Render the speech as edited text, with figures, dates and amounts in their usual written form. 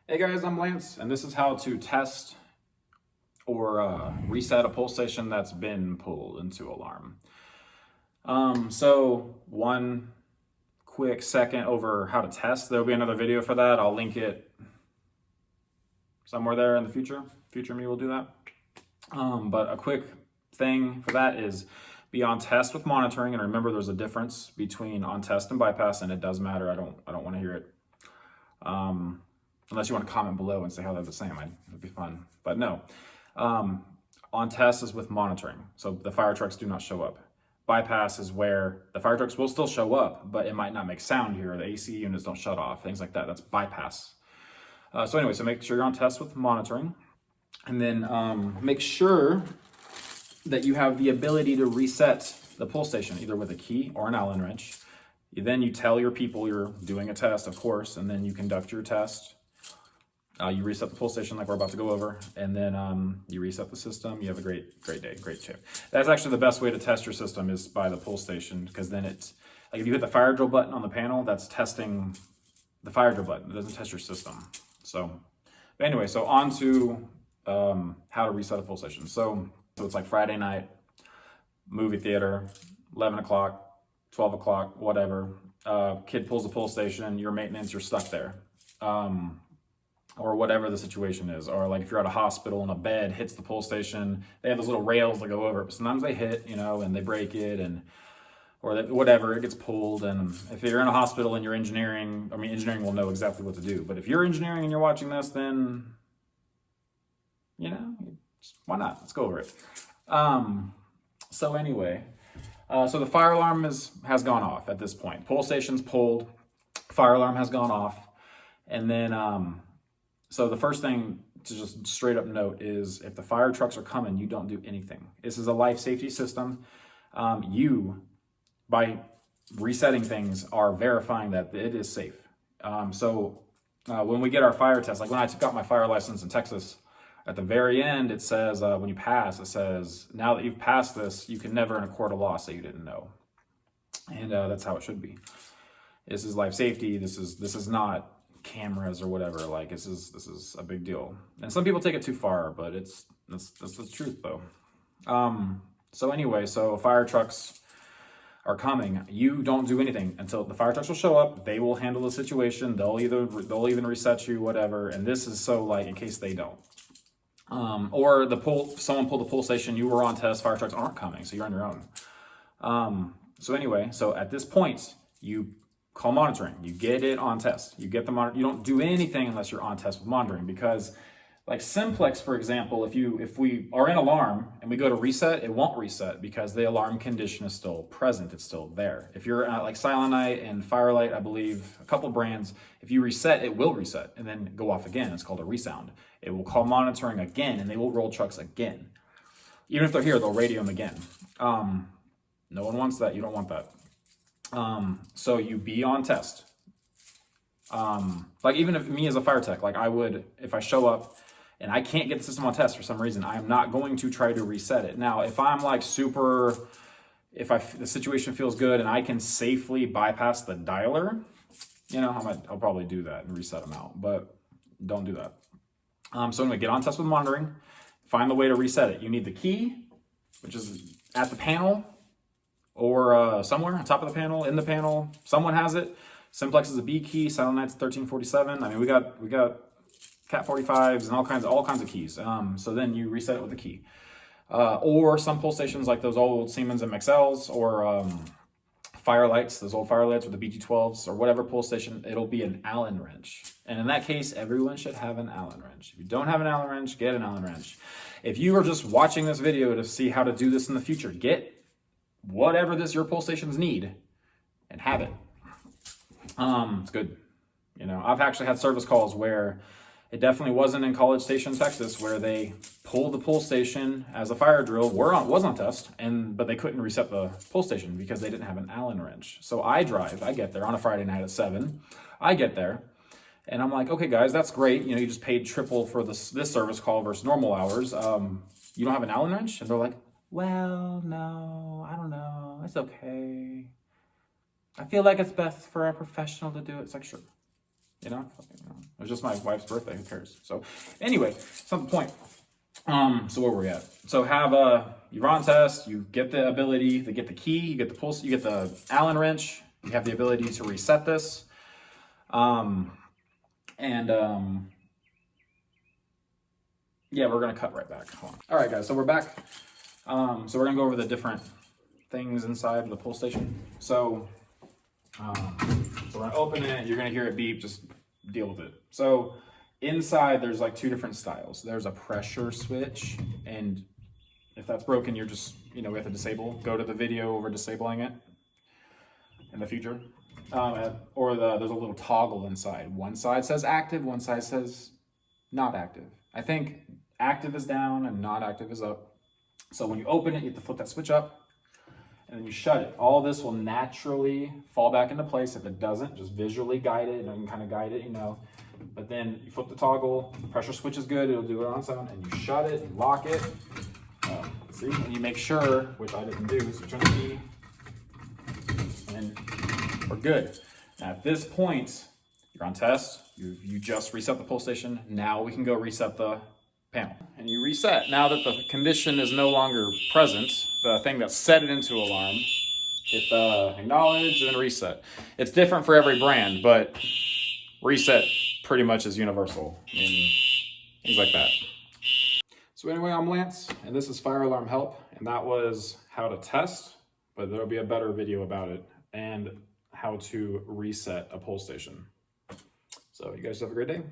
Hey guys, I'm Lance, and this is how to test or reset a Pullstation that's been pulled into alarm. So one quick second over how to test. There'll be another video for that. I'll link it somewhere there in the future. Future me will do that. But a quick thing for that is be on test with monitoring, and remember there's a difference between on test and bypass, and it does matter. I don't want to hear it. Unless you want to comment below and say how they're the same, it'd be fun. But no, on test is with monitoring. So the fire trucks do not show up. Bypass is where the fire trucks will still show up, but it might not make sound here. The AC units don't shut off, things like that. That's bypass. So anyway, so make sure you're on test with monitoring. And then make sure that you have the ability to reset the Pullstation, either with a key or an Allen wrench. Then you tell your people you're doing a test, of course, and then you conduct your test. You reset the Pullstation like we're about to go over, and then you reset the system. You have a great day, great tip. That's actually the best way to test your system is by the Pullstation, because then it's, like if you hit the fire drill button on the panel, that's testing the fire drill button. It doesn't test your system. So anyway, so on to how to reset a Pullstation. So it's like Friday night, movie theater, 11 o'clock, 12 o'clock, whatever. Kid pulls the Pullstation, your maintenance, you're stuck there. Or whatever the situation is. Or like if you're at a hospital and a bed hits the Pullstation, they have those little rails that go over it. But sometimes they hit, and they break it, or whatever, it gets pulled. And if you're in a hospital and you're engineering, engineering will know exactly what to do. But if you're engineering and you're watching this, then, why not? Let's go over it. So anyway, so the fire alarm has gone off at this point. Pullstation's pulled, fire alarm has gone off. And then, so the first thing to just straight up note is if the fire trucks are coming, you don't do anything. This is a life safety system. You, by resetting things, are verifying that it is safe. When we get our fire test, like when I got my fire license in Texas, at the very end, it says, when you pass, it says, now that you've passed this, you can never in a court of law say you didn't know. And that's how it should be. This is life safety. This is not cameras or whatever. Like this is a big deal. And some people take it too far, but that's the truth though. So anyway, so fire trucks are coming. You don't do anything until the fire trucks will show up. They will handle the situation. They'll even reset you, whatever. And this is so like in case they don't. Or someone pulled the Pullstation, you were on test, fire trucks aren't coming, so you're on your own. So anyway, so at this point, you call monitoring. You get it on test. You get the monitor. You don't do anything unless you're on test with monitoring, because like Simplex, for example, if we are in alarm and we go to reset, it won't reset because the alarm condition is still present. It's still there. If you're at like Silent Night and Firelight, I believe, a couple brands, if you reset, it will reset and then go off again. It's called a resound. It will call monitoring again and they will roll trucks again. Even if they're here, they'll radio them again. No one wants that. You don't want that. So you be on test. Like even if me as a fire tech, like I would, if I show up and I can't get the system on test for some reason, I am not going to try to reset it. Now, if I'm like the situation feels good and I can safely bypass the dialer, I'll probably do that and reset them out, but don't do that. So anyway, get on test with monitoring, find the way to reset it. You need the key, which is at the panel, or somewhere on top of the panel, in the panel. Someone has it. Simplex is a B key. Silent Night's 1347. We got Cat 45s and all kinds of keys. So then you reset it with the key. Or some Pullstations like those old Siemens MXLs or Firelights, those old Firelights with the BG12s or whatever Pullstation, it'll be an Allen wrench. And in that case, everyone should have an Allen wrench. If you don't have an Allen wrench, get an Allen wrench. If you are just watching this video to see how to do this in the future, get whatever your Pullstations need and have it. It's good. I've actually had service calls where it definitely wasn't in College Station, Texas, where they pulled the Pullstation as a fire drill, was on test, but they couldn't reset the Pullstation because they didn't have an Allen wrench. So I get there on a Friday night at 7. I get there and I'm like, okay guys, that's great. You just paid triple for this service call versus normal hours. You don't have an Allen wrench? And they're like, well, no, I don't know. It's okay. I feel like it's best for a professional to do it. It's like, sure. You know, it was just my wife's birthday. Who cares? So anyway, it's not the point. So where we're at. So have you run test. You get the ability to get the key. You get the pulse. You get the Allen wrench. You have the ability to reset this. Yeah, we're gonna cut right back. Hold on. All right, guys. So we're back. So we're gonna go over the different things inside the Pullstation. So we're gonna open it. You're gonna hear it beep. Just deal with it. So inside, there's like two different styles. There's a pressure switch, and if that's broken, you're just, we have to disable. Go to the video over disabling it in the future. There's a little toggle inside. One side says active, one side says not active. I think active is down and not active is up. So when you open it, you have to flip that switch up, and then you shut it. All this will naturally fall back into place. If it doesn't, just visually guide it, and you can kind of guide it, But then you flip the toggle, the pressure switch is good, it'll do it on its own, and you shut it, and lock it. See, and you make sure, which I didn't do, switch on the key, and we're good. Now at this point, you're on test, you just reset the Pullstation. Now we can go reset the panel. And you reset. Now that the condition is no longer present, the thing that set it into alarm, hit the acknowledge and then reset. It's different for every brand, but reset pretty much is universal in things like that. So anyway, I'm Lance, and this is Fire Alarm Help, and that was how to test, but there'll be a better video about it, and how to reset a Pullstation. So you guys have a great day.